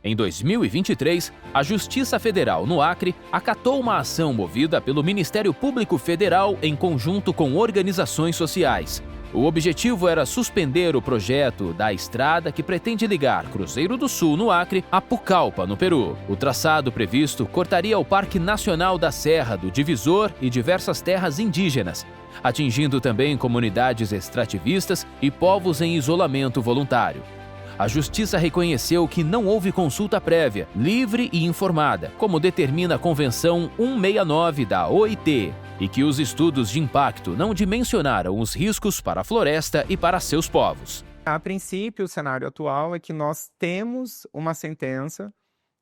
Em 2023, a Justiça Federal no Acre acatou uma ação movida pelo Ministério Público Federal em conjunto com organizações sociais. O objetivo era suspender o projeto da estrada que pretende ligar Cruzeiro do Sul, no Acre, a Pucallpa, no Peru. O traçado previsto cortaria o Parque Nacional da Serra do Divisor e diversas terras indígenas, atingindo também comunidades extrativistas e povos em isolamento voluntário. A Justiça reconheceu que não houve consulta prévia, livre e informada, como determina a Convenção 169 da OIT, e que os estudos de impacto não dimensionaram os riscos para a floresta e para seus povos. A princípio, o cenário atual é que nós temos uma sentença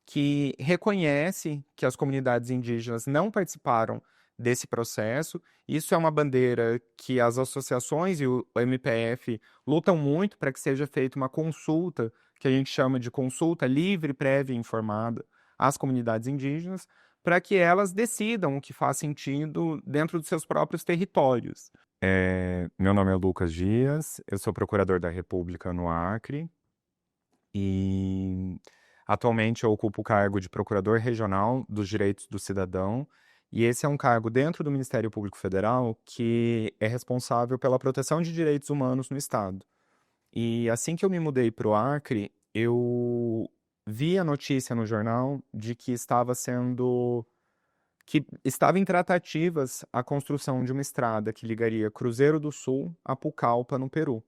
que reconhece que as comunidades indígenas não participaram desse processo. Isso é uma bandeira que as associações e o MPF lutam muito para que seja feita uma consulta, que a gente chama de consulta livre, prévia e informada, às comunidades indígenas, para que elas decidam o que faz sentido dentro dos seus próprios territórios. Meu nome é Lucas Dias, eu sou procurador da República no Acre e atualmente eu ocupo o cargo de Procurador Regional dos Direitos do Cidadão, e esse é um cargo dentro do Ministério Público Federal que é responsável pela proteção de direitos humanos no Estado. E assim que eu me mudei para o Acre, eu vi a notícia no jornal de que estava em tratativas a construção de uma estrada que ligaria Cruzeiro do Sul a Pucallpa, no Peru.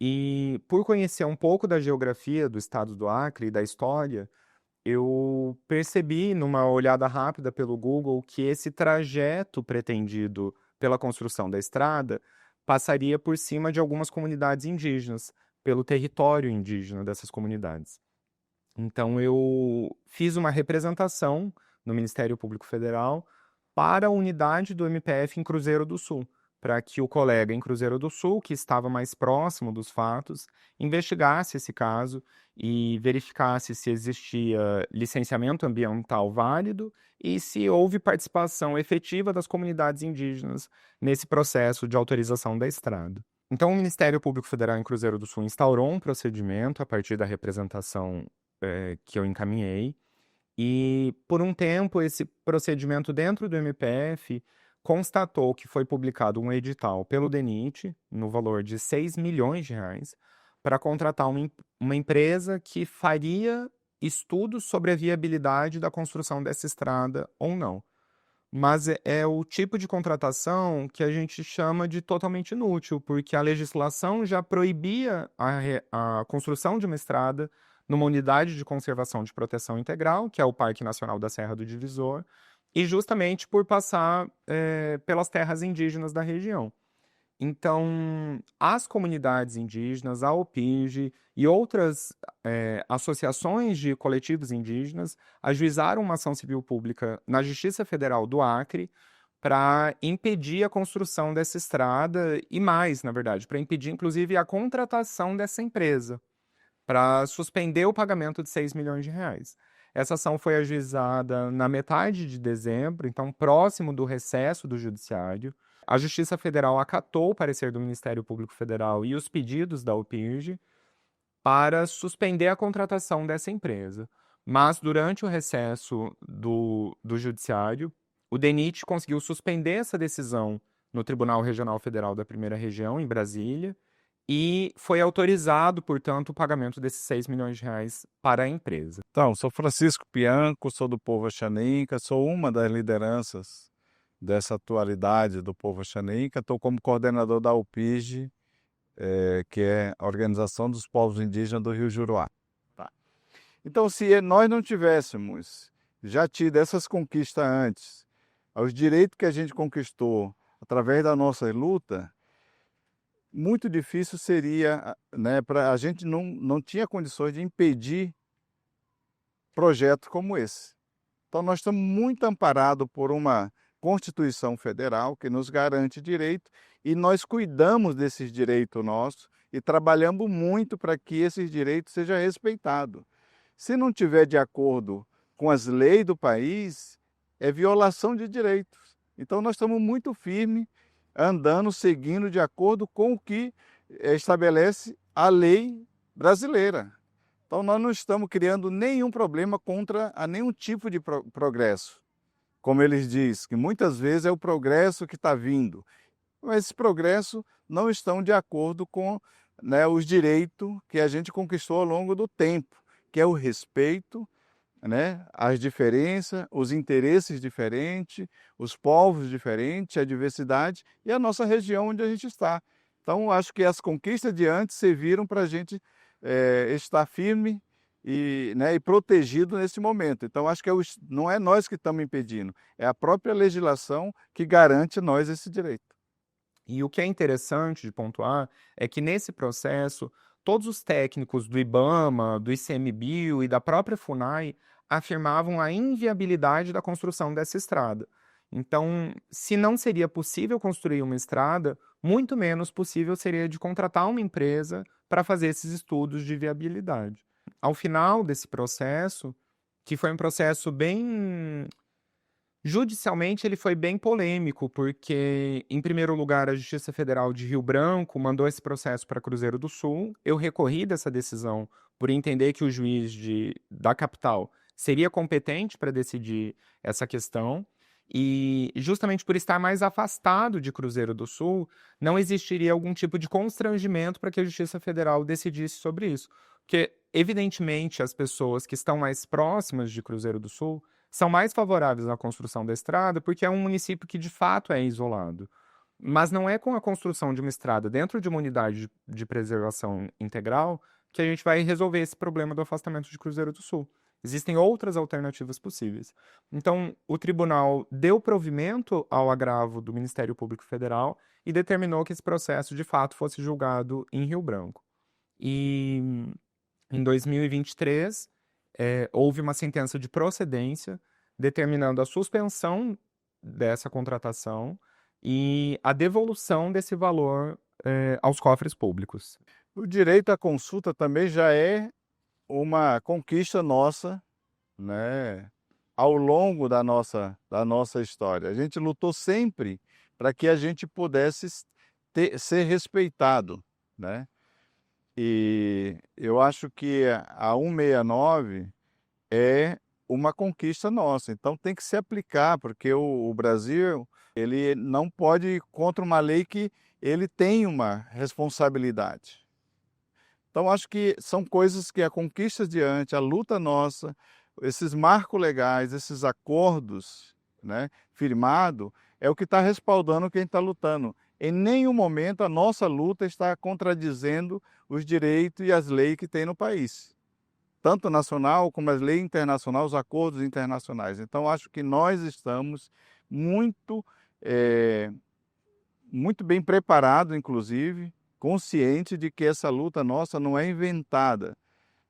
E por conhecer um pouco da geografia do estado do Acre e da história, eu percebi, numa olhada rápida pelo Google, que esse trajeto pretendido pela construção da estrada passaria por cima de algumas comunidades indígenas, pelo território indígena dessas comunidades. Então, eu fiz uma representação no Ministério Público Federal para a unidade do MPF em Cruzeiro do Sul, para que o colega em Cruzeiro do Sul, que estava mais próximo dos fatos, investigasse esse caso e verificasse se existia licenciamento ambiental válido e se houve participação efetiva das comunidades indígenas nesse processo de autorização da estrada. Então, o Ministério Público Federal em Cruzeiro do Sul instaurou um procedimento a partir da representação que eu encaminhei, e por um tempo esse procedimento dentro do MPF constatou que foi publicado um edital pelo DENIT, no valor de R$6 milhões, para contratar uma empresa que faria estudos sobre a viabilidade da construção dessa estrada ou não. Mas é o tipo de contratação que a gente chama de totalmente inútil, porque a legislação já proibia a construção de uma estrada numa unidade de conservação de proteção integral, que é o Parque Nacional da Serra do Divisor, e justamente por passar pelas terras indígenas da região. Então, as comunidades indígenas, a OPING e outras associações de coletivos indígenas ajuizaram uma ação civil pública na Justiça Federal do Acre para impedir a construção dessa estrada e mais, na verdade, para impedir, inclusive, a contratação dessa empresa, para suspender o pagamento de R$6 milhões. Essa ação foi ajuizada na metade de dezembro, então próximo do recesso do Judiciário. A Justiça Federal acatou o parecer do Ministério Público Federal e os pedidos da UPIRJ para suspender a contratação dessa empresa. Mas durante o recesso do Judiciário, o DENIT conseguiu suspender essa decisão no Tribunal Regional Federal da Primeira Região, em Brasília, e foi autorizado, portanto, o pagamento desses R$6 milhões para a empresa. Então, sou Francisco Pianco, sou do povo Axaninca, sou uma das lideranças dessa atualidade do povo Axaninca, estou como coordenador da UPIRJ, que é a Organização dos Povos Indígenas do Rio Juruá. Tá. Então, se nós não tivéssemos já tido essas conquistas antes, os direitos que a gente conquistou através da nossa luta, muito difícil seria, a gente não tinha condições de impedir projetos como esse. Então nós estamos muito amparados por uma Constituição Federal que nos garante direito e nós cuidamos desses direitos nossos e trabalhamos muito para que esses direitos sejam respeitados. Se não tiver de acordo com as leis do país, é violação de direitos. Então nós estamos muito firmes, andando, seguindo de acordo com o que estabelece a lei brasileira. Então, nós não estamos criando nenhum problema contra a nenhum tipo de progresso. Como eles dizem, que muitas vezes é o progresso que está vindo. Mas esse progresso não estão de acordo com, né, os direitos que a gente conquistou ao longo do tempo, que é o respeito, né, as diferenças, os interesses diferentes, os povos diferentes, a diversidade e a nossa região onde a gente está. Então, acho que as conquistas de antes serviram para a gente estar firme e, né, e protegido nesse momento. Então, acho que não é nós que estamos impedindo, é a própria legislação que garante a nós esse direito. E o que é interessante de pontuar é que nesse processo, todos os técnicos do IBAMA, do ICMBio e da própria FUNAI afirmavam a inviabilidade da construção dessa estrada. Então, se não seria possível construir uma estrada, muito menos possível seria de contratar uma empresa para fazer esses estudos de viabilidade. Ao final desse processo, que foi um processo bem... Judicialmente, ele foi bem polêmico, porque, em primeiro lugar, a Justiça Federal de Rio Branco mandou esse processo para Cruzeiro do Sul. Eu recorri dessa decisão por entender que o juiz da capital seria competente para decidir essa questão. E, justamente por estar mais afastado de Cruzeiro do Sul, não existiria algum tipo de constrangimento para que a Justiça Federal decidisse sobre isso. Porque, evidentemente, as pessoas que estão mais próximas de Cruzeiro do Sul são mais favoráveis à construção da estrada porque é um município que, de fato, é isolado. Mas não é com a construção de uma estrada dentro de uma unidade de preservação integral que a gente vai resolver esse problema do afastamento de Cruzeiro do Sul. Existem outras alternativas possíveis. Então, o tribunal deu provimento ao agravo do Ministério Público Federal e determinou que esse processo, de fato, fosse julgado em Rio Branco. E, em 2023, houve uma sentença de procedência determinando a suspensão dessa contratação e a devolução desse valor aos cofres públicos. O direito à consulta também já é uma conquista nossa, né, ao longo da nossa história. A gente lutou sempre para que a gente pudesse ser respeitado, né? E eu acho que a 169 é uma conquista nossa, então tem que se aplicar, porque o Brasil ele não pode ir contra uma lei que ele tem uma responsabilidade. Então, acho que são coisas que a conquista diante, a luta nossa, esses marcos legais, esses acordos, né, firmados, é o que está respaldando quem está lutando. Em nenhum momento a nossa luta está contradizendo os direitos e as leis que tem no país, tanto nacional como as leis internacionais, os acordos internacionais. Então, acho que nós estamos muito bem preparados, inclusive, consciente de que essa luta nossa não é inventada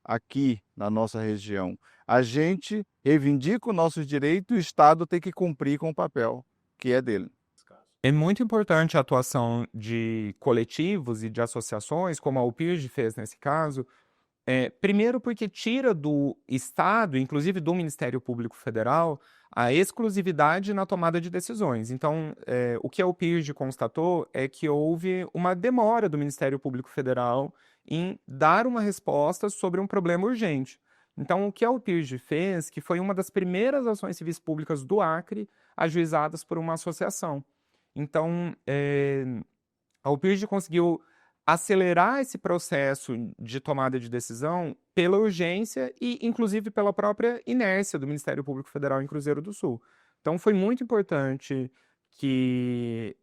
aqui na nossa região. A gente reivindica os nossos direitos e o Estado tem que cumprir com o papel que é dele. É muito importante a atuação de coletivos e de associações, como a UPIRJ fez nesse caso, primeiro porque tira do Estado, inclusive do Ministério Público Federal, a exclusividade na tomada de decisões. Então, o que a UPIRJ constatou é que houve uma demora do Ministério Público Federal em dar uma resposta sobre um problema urgente. Então, o que a UPIRJ fez, que foi uma das primeiras ações civis públicas do Acre ajuizadas por uma associação. Então, a UPIRJ conseguiu acelerar esse processo de tomada de decisão pela urgência e, inclusive, pela própria inércia do Ministério Público Federal em Cruzeiro do Sul. Então, foi muito importante que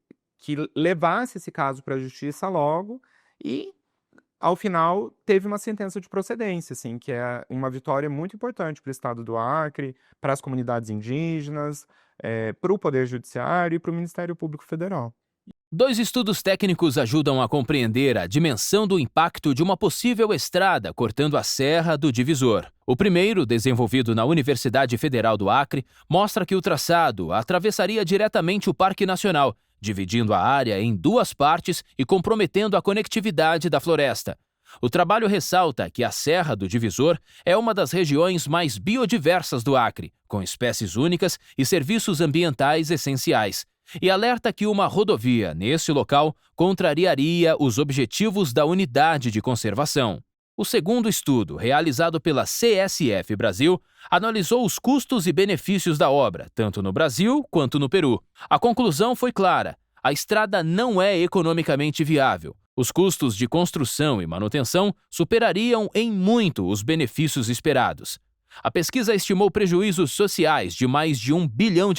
levasse esse caso para a justiça logo e, ao final, teve uma sentença de procedência, assim, que é uma vitória muito importante para o Estado do Acre, para as comunidades indígenas, para o Poder Judiciário e para o Ministério Público Federal. 2 estudos técnicos ajudam a compreender a dimensão do impacto de uma possível estrada cortando a Serra do Divisor. O primeiro, desenvolvido na Universidade Federal do Acre, mostra que o traçado atravessaria diretamente o Parque Nacional, dividindo a área em 2 partes e comprometendo a conectividade da floresta. O trabalho ressalta que a Serra do Divisor é uma das regiões mais biodiversas do Acre, com espécies únicas e serviços ambientais essenciais. E alerta que uma rodovia nesse local contrariaria os objetivos da unidade de conservação. O segundo estudo, realizado pela CSF Brasil, analisou os custos e benefícios da obra, tanto no Brasil quanto no Peru. A conclusão foi clara: a estrada não é economicamente viável. Os custos de construção e manutenção superariam em muito os benefícios esperados. A pesquisa estimou prejuízos sociais de mais de R$ 1 bilhão,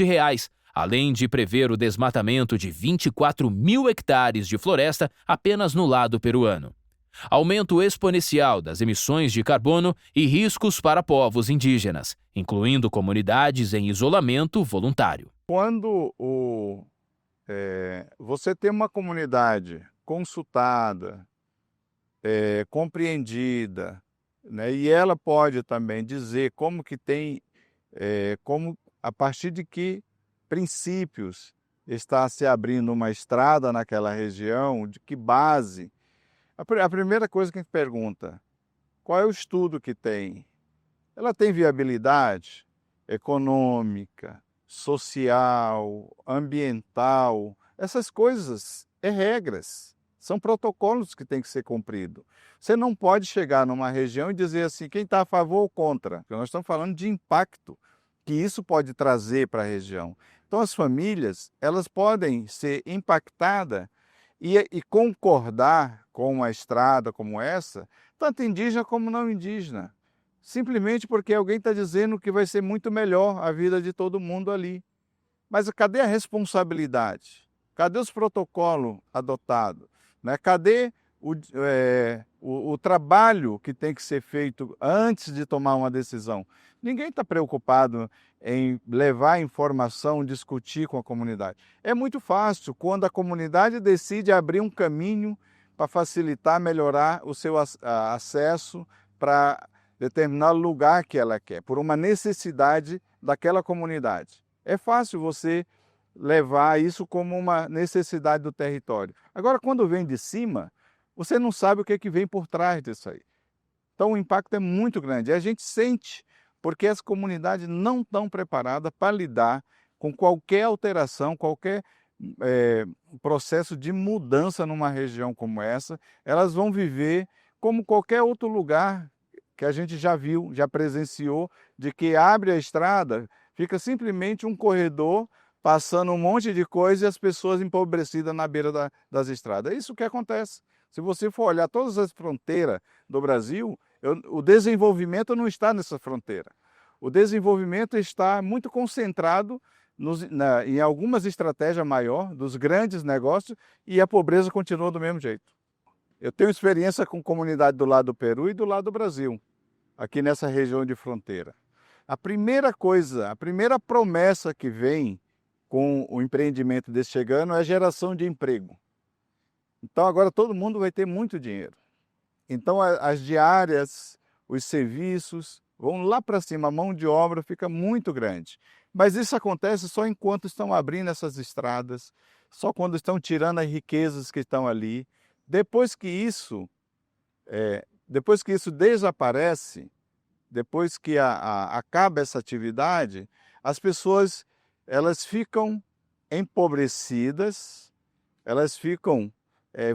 além de prever o desmatamento de 24 mil hectares de floresta apenas no lado peruano. Aumento exponencial das emissões de carbono e riscos para povos indígenas, incluindo comunidades em isolamento voluntário. Quando você tem uma comunidade consultada, compreendida, né, e ela pode também dizer como que tem, a partir de que princípios está se abrindo uma estrada naquela região, de que base. A primeira coisa que a gente pergunta, qual é o estudo que tem? Ela tem viabilidade econômica, social, ambiental, essas coisas regras, são protocolos que têm que ser cumpridos. Você não pode chegar numa região e dizer assim, quem está a favor ou contra, porque nós estamos falando de impacto que isso pode trazer para a região. Então as famílias, elas podem ser impactadas e concordar com uma estrada como essa, tanto indígena como não indígena, simplesmente porque alguém está dizendo que vai ser muito melhor a vida de todo mundo ali. Mas cadê a responsabilidade? Cadê os protocolos adotados? Né? Cadê o trabalho que tem que ser feito antes de tomar uma decisão? Ninguém está preocupado em levar a informação, discutir com a comunidade. É muito fácil quando a comunidade decide abrir um caminho para facilitar, melhorar o seu acesso para determinado lugar que ela quer, por uma necessidade daquela comunidade. É fácil você levar isso como uma necessidade do território. Agora, quando vem de cima, você não sabe o que é que vem por trás disso aí. Então, o impacto é muito grande. E a gente sente, porque as comunidades não estão preparadas para lidar com qualquer alteração, qualquer processo de mudança numa região como essa. Elas vão viver como qualquer outro lugar que a gente já viu, já presenciou, de que abre a estrada, fica simplesmente um corredor passando um monte de coisa e as pessoas empobrecidas na beira das estradas. É isso que acontece. Se você for olhar todas as fronteiras do Brasil, o desenvolvimento não está nessa fronteira. O desenvolvimento está muito concentrado em algumas estratégias maiores, dos grandes negócios, e a pobreza continua do mesmo jeito. Eu tenho experiência com comunidade do lado do Peru e do lado do Brasil, aqui nessa região de fronteira. A primeira coisa, a primeira promessa que vem com o empreendimento desse chegando é a geração de emprego. Então agora todo mundo vai ter muito dinheiro. Então as diárias, os serviços vão lá para cima, a mão de obra fica muito grande. Mas isso acontece só enquanto estão abrindo essas estradas, só quando estão tirando as riquezas que estão ali. Depois que isso desaparece, depois que acaba essa atividade, as pessoas elas ficam empobrecidas, elas ficam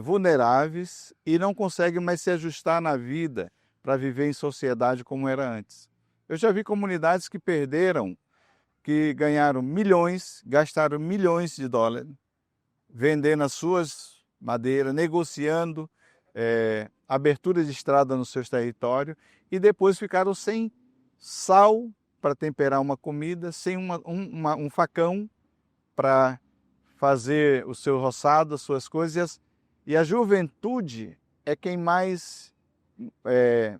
vulneráveis e não conseguem mais se ajustar na vida para viver em sociedade como era antes. Eu já vi comunidades que perderam, que ganharam milhões, gastaram milhões de dólares, vendendo as suas madeiras, negociando abertura de estrada nos seus territórios e depois ficaram sem sal para temperar uma comida, sem um facão para fazer o seu roçado, as suas coisas. E a juventude é quem mais é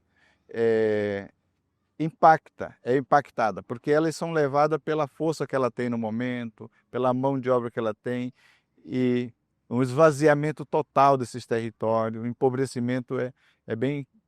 impactada, porque elas são levadas pela força que ela tem no momento, pela mão de obra que ela tem, e um esvaziamento total desses territórios, o empobrecimento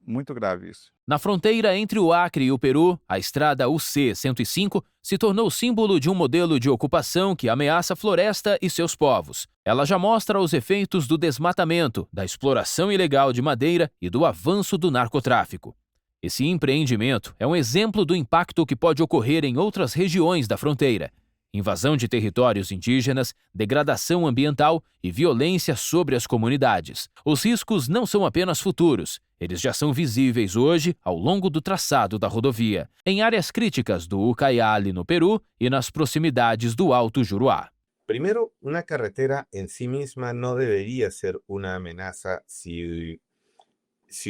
muito grave isso. Na fronteira entre o Acre e o Peru, a estrada UC-105 se tornou símbolo de um modelo de ocupação que ameaça a floresta e seus povos. Ela já mostra os efeitos do desmatamento, da exploração ilegal de madeira e do avanço do narcotráfico. Esse empreendimento é um exemplo do impacto que pode ocorrer em outras regiões da fronteira. invasão de territórios indígenas, degradação ambiental e violência sobre as comunidades. Os riscos não são apenas futuros, eles já são visíveis hoje ao longo do traçado da rodovia, em áreas críticas do Ucayali, no Peru, e nas proximidades do Alto Juruá. Primero, una carretera en sí misma no debería ser una amenaza si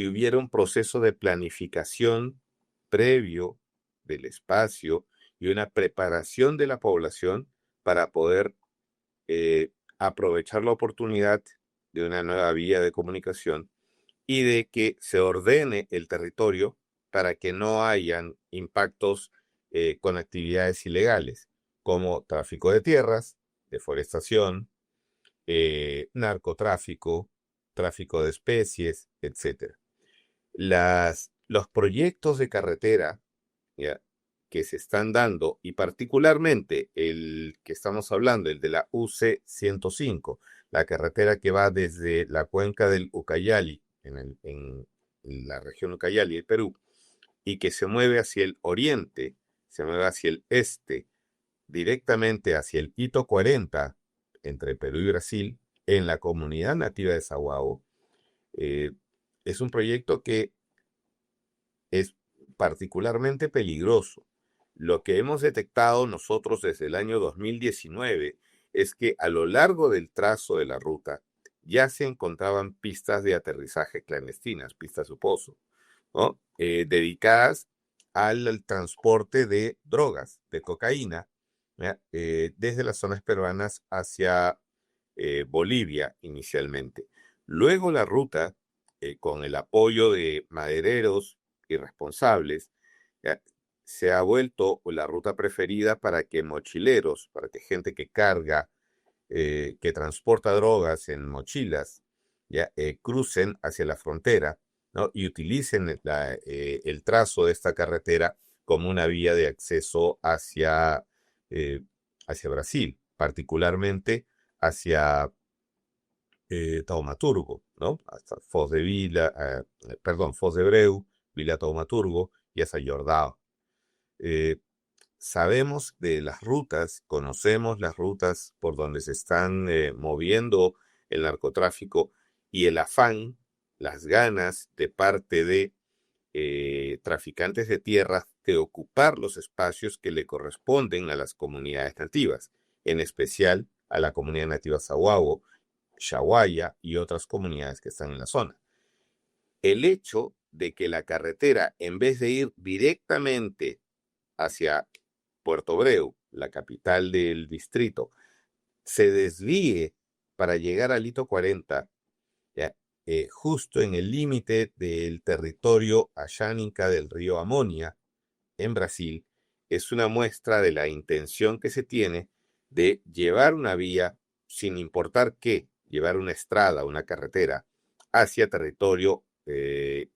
hubiera un proceso de planificación previo del espacio y una preparación de la población para poder aprovechar la oportunidad de una nueva vía de comunicación y de que se ordene el territorio para que no hayan impactos con actividades ilegales, como tráfico de tierras, deforestación, narcotráfico, tráfico de especies, etc. Los proyectos de carretera, ¿ya?, que se están dando, y particularmente el que estamos hablando, el de la UC 105, la carretera que va desde la cuenca del Ucayali, en la región Ucayali del Perú, y que se mueve hacia el oriente, se mueve hacia el este, directamente hacia el Hito 40, entre Perú y Brasil, en la comunidad nativa de Sahuavo. Es un proyecto que es particularmente peligroso. Lo que hemos detectado nosotros desde el año 2019 es que a lo largo del trazo de la ruta ya se encontraban pistas de aterrizaje clandestinas, pistas de pozo, ¿no?, dedicadas al transporte de drogas, de cocaína, desde las zonas peruanas hacia Bolivia inicialmente. Luego la ruta, con el apoyo de madereros irresponsables, se ha vuelto la ruta preferida para que mochileros, para que gente que carga, que transporta drogas en mochilas, crucen hacia la frontera, ¿no?, y utilicen el trazo de esta carretera como una vía de acceso hacia Brasil, particularmente hacia Taumaturgo, ¿no?, hasta Foz de Breu, Vila Taumaturgo y hasta Jordao. Sabemos de las rutas, conocemos las rutas por donde se están moviendo el narcotráfico y el afán, las ganas de parte de traficantes de tierras de ocupar los espacios que le corresponden a las comunidades nativas, en especial a la comunidad nativa Sahuavo, Shawaya y otras comunidades que están en la zona. El hecho de que la carretera, en vez de ir directamente hacia Puerto Breu, la capital del distrito, se desvíe para llegar al Hito 40, justo en el límite del territorio ayánica del río Amonia, en Brasil, es una muestra de la intención que se tiene de llevar una vía, sin importar qué, llevar una estrada, una carretera, hacia territorio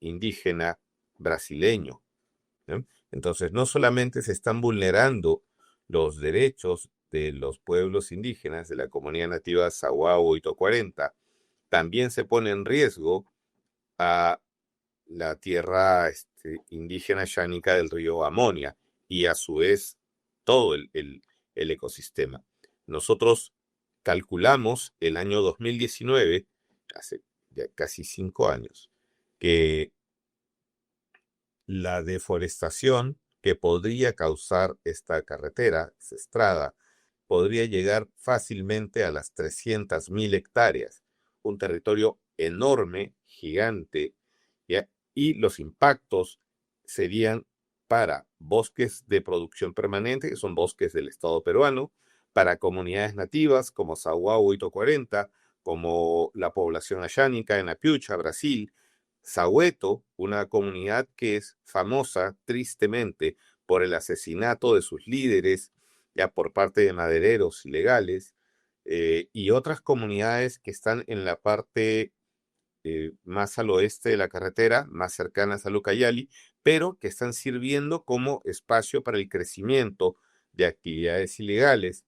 indígena brasileño, ¿no? Entonces, no solamente se están vulnerando los derechos de los pueblos indígenas de la comunidad nativa Sahuavo Hito 40, también se pone en riesgo a la tierra indígena yánica del río Amonia y a su vez todo el ecosistema. Nosotros calculamos el año 2019, hace ya casi 5 años, que la deforestación que podría causar esta carretera, esta estrada, podría llegar fácilmente a las 300.000 hectáreas, un territorio enorme, gigante, ¿ya? Y los impactos serían para bosques de producción permanente, que son bosques del Estado peruano, para comunidades nativas como Sahuavo Hito 40, como la población ayánica en Apiucha, Brasil, Sahueto, una comunidad que es famosa, tristemente, por el asesinato de sus líderes, ya por parte de madereros ilegales, y otras comunidades que están en la parte más al oeste de la carretera, más cercanas a Ucayali, pero que están sirviendo como espacio para el crecimiento de actividades ilegales,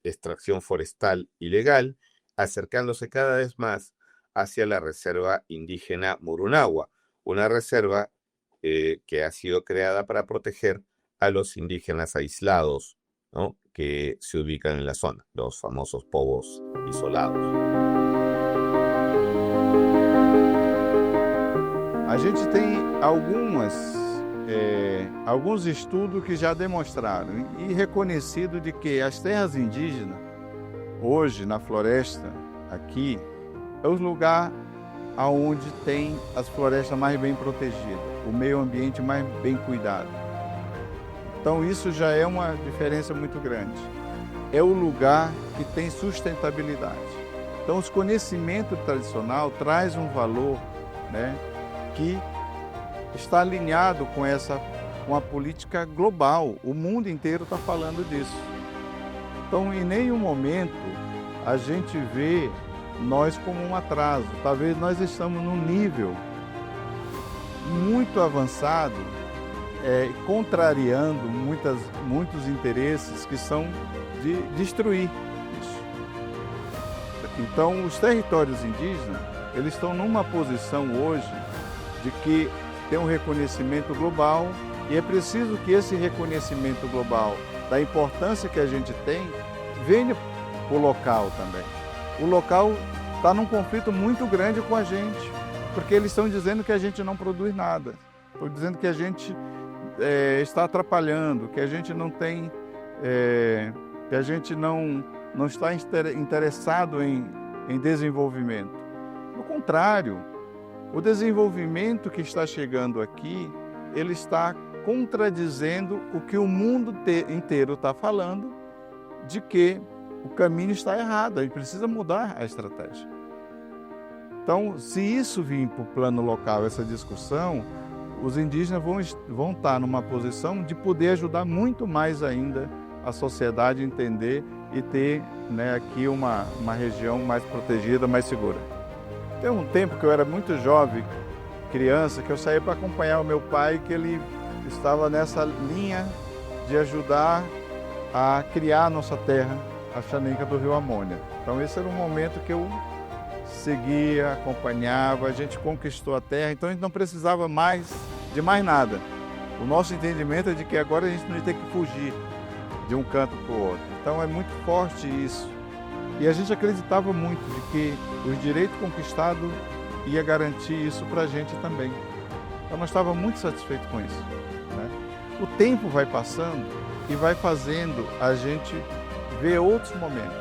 extracción forestal ilegal, acercándose cada vez más hacia la reserva indígena Murunagua, una reserva que ha sido creada para proteger a los indígenas aislados ¿no?, que se ubican en la zona, los famosos povos isolados. A gente tem alguns estudos que já demonstraram e reconhecido de que as terras indígenas, hoje na floresta, aqui, é o lugar onde tem as florestas mais bem protegidas, o meio ambiente mais bem cuidado. Então isso já é uma diferença muito grande. É o lugar que tem sustentabilidade. Então os conhecimentos tradicionais traz um valor, né, que está alinhado com a política global. O mundo inteiro está falando disso. Então, em nenhum momento a gente vê nós como um atraso. Talvez nós estamos num nível muito avançado, contrariando muitos interesses que são de destruir isso. Então, os territórios indígenas, eles estão numa posição hoje de que tem um reconhecimento global e é preciso que esse reconhecimento global da importância que a gente tem venha para o local também. O local está num conflito muito grande com a gente, porque eles estão dizendo que a gente não produz nada, estão dizendo que a gente está atrapalhando, que a gente não tem, que a gente não está interessado em desenvolvimento. Pelo contrário, o desenvolvimento que está chegando aqui, ele está contradizendo o que o mundo inteiro está falando, de que o caminho está errado, a gente precisa mudar a estratégia. Então, se isso vir para o plano local, essa discussão, os indígenas vão estar numa posição de poder ajudar muito mais ainda a sociedade a entender e ter, né, aqui uma região mais protegida, mais segura. Tem um tempo que eu era muito jovem, criança, que eu saía para acompanhar o meu pai, que ele estava nessa linha de ajudar a criar a nossa terra, a Xaninca do Rio Amônia. Então esse era um momento que eu seguia, acompanhava, a gente conquistou a terra, então a gente não precisava mais de mais nada. O nosso entendimento é de que agora a gente não ia ter que fugir de um canto para o outro. Então é muito forte isso. E a gente acreditava muito de que os direitos conquistados ia garantir isso para a gente também. Então nós estávamos muito satisfeitos com isso, né? O tempo vai passando e vai fazendo a gente ver outros momentos.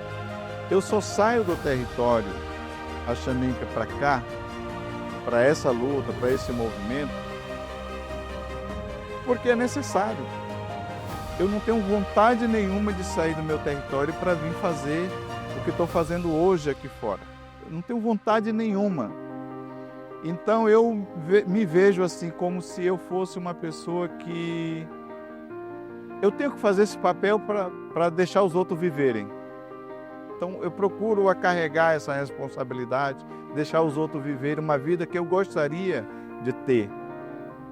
Eu só saio do território a Xaninca para cá, para essa luta, para esse movimento, porque é necessário. Eu não tenho vontade nenhuma de sair do meu território para vir fazer o que estou fazendo hoje aqui fora. Eu não tenho vontade nenhuma. Então eu me vejo assim como se eu fosse uma pessoa que eu tenho que fazer esse papel para deixar os outros viverem. Então eu procuro carregar essa responsabilidade, deixar os outros viverem uma vida que eu gostaria de ter.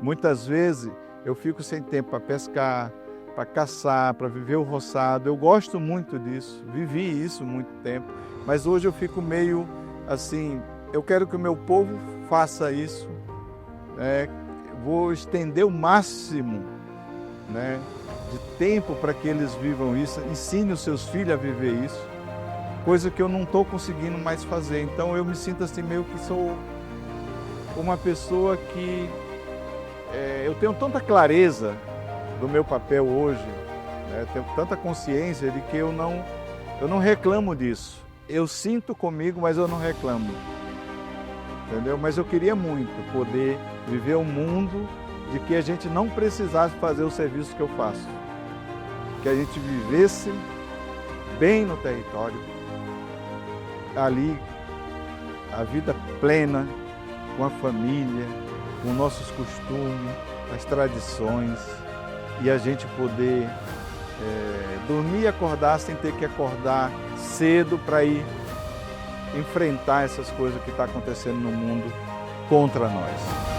Muitas vezes eu fico sem tempo para pescar, para caçar, para viver o roçado. Eu gosto muito disso, vivi isso muito tempo, mas hoje eu fico meio assim, eu quero que o meu povo faça isso, vou estender o máximo, né, de tempo para que eles vivam isso, ensine os seus filhos a viver isso, coisa que eu não estou conseguindo mais fazer. Então eu me sinto assim meio que sou uma pessoa que eu tenho tanta clareza do meu papel hoje, né, tenho tanta consciência de que eu não reclamo disso. Eu sinto comigo, mas eu não reclamo. Entendeu? Mas eu queria muito poder viver um mundo de que a gente não precisasse fazer o serviço que eu faço. Que a gente vivesse bem no território, ali, a vida plena, com a família, com nossos costumes, as tradições, e a gente poder dormir e acordar sem ter que acordar cedo para ir enfrentar essas coisas que estão acontecendo no mundo contra nós.